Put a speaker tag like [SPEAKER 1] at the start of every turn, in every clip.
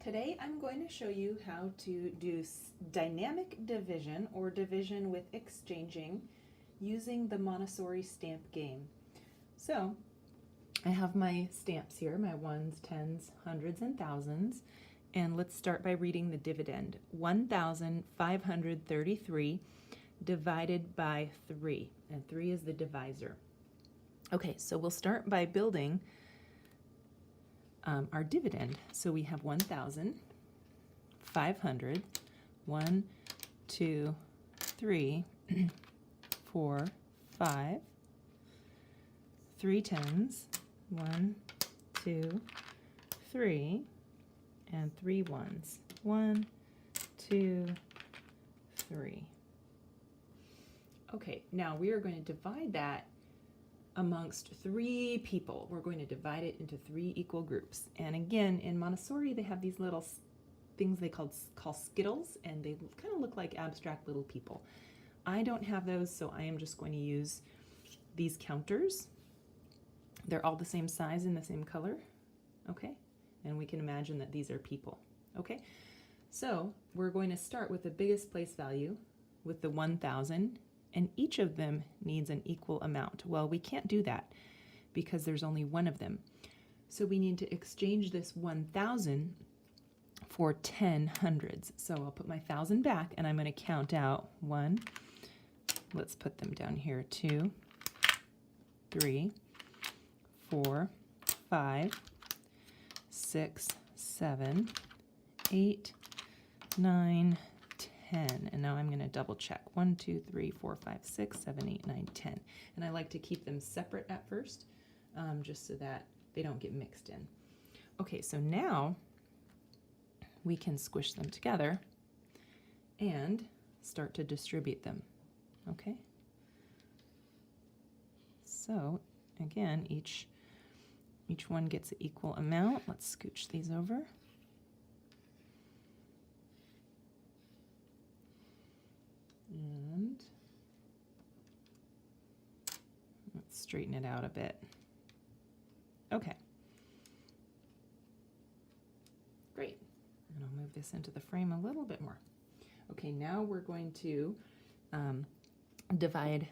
[SPEAKER 1] Today I'm going to show you how to do dynamic division or division with exchanging using the Montessori stamp game. So I have my stamps here, my ones, tens, hundreds, and thousands, and let's start by reading the dividend. 1,533 divided by 3, and 3 is the divisor. Okay, so we'll start by building our dividend. So we have 1,500, 1, 2, 3, 4, 5, 3 tens, 1, 2, 3, and 3 ones, 1, 2, 3. Okay, now we are going to divide that amongst 3 people. We're going to divide it into 3 equal groups. And again, in Montessori, they have these little things they call skittles, and they kind of look like abstract little people. I don't have those, so I am just going to use these counters. They're all the same size and the same color, okay? And we can imagine that these are people, okay? So we're going to start with the biggest place value with the 1,000, and each of them needs an equal amount. Well, we can't do that because there's only one of them. So we need to exchange this 1,000 for 10 hundreds. So I'll put my 1,000 back and I'm going to count out 1, let's put them down here, 2, 3, 4, 5, 6, 7, 8, 9, 10. And now I'm going to double check. 1, 2, 3, 4, 5, 6, 7, 8, 9, 10. And I like to keep them separate at first, just so that they don't get mixed in. Okay, so now we can squish them together and start to distribute them. Okay? So again, each one gets an equal amount. Let's scooch these over. And let's straighten it out a bit. Okay. Great. And I'll move this into the frame a little bit more. Okay, now we're going to divide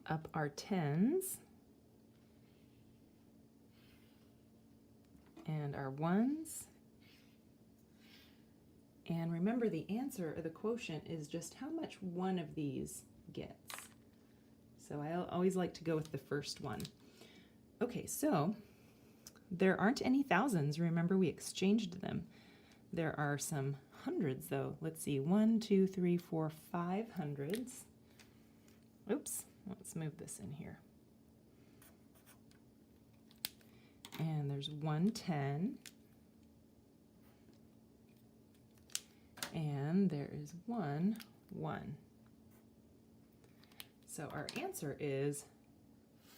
[SPEAKER 1] up our tens and our ones. And remember, the answer, or the quotient, is just how much one of these gets. So I always like to go with the first one. Okay, so there aren't any thousands. Remember, we exchanged them. There are some hundreds, though. Let's see, 1, 2, 3, 4, 5 hundreds. Oops, let's move this in here. And there's 110. And there is 1, 1. So our answer is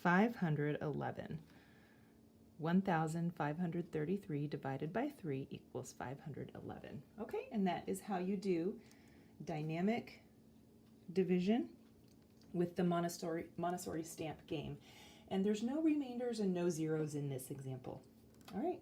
[SPEAKER 1] 511. 1,533 divided by 3 equals 511. Okay, and that is how you do dynamic division with the Montessori stamp game. And there's no remainders and no zeros in this example. All right.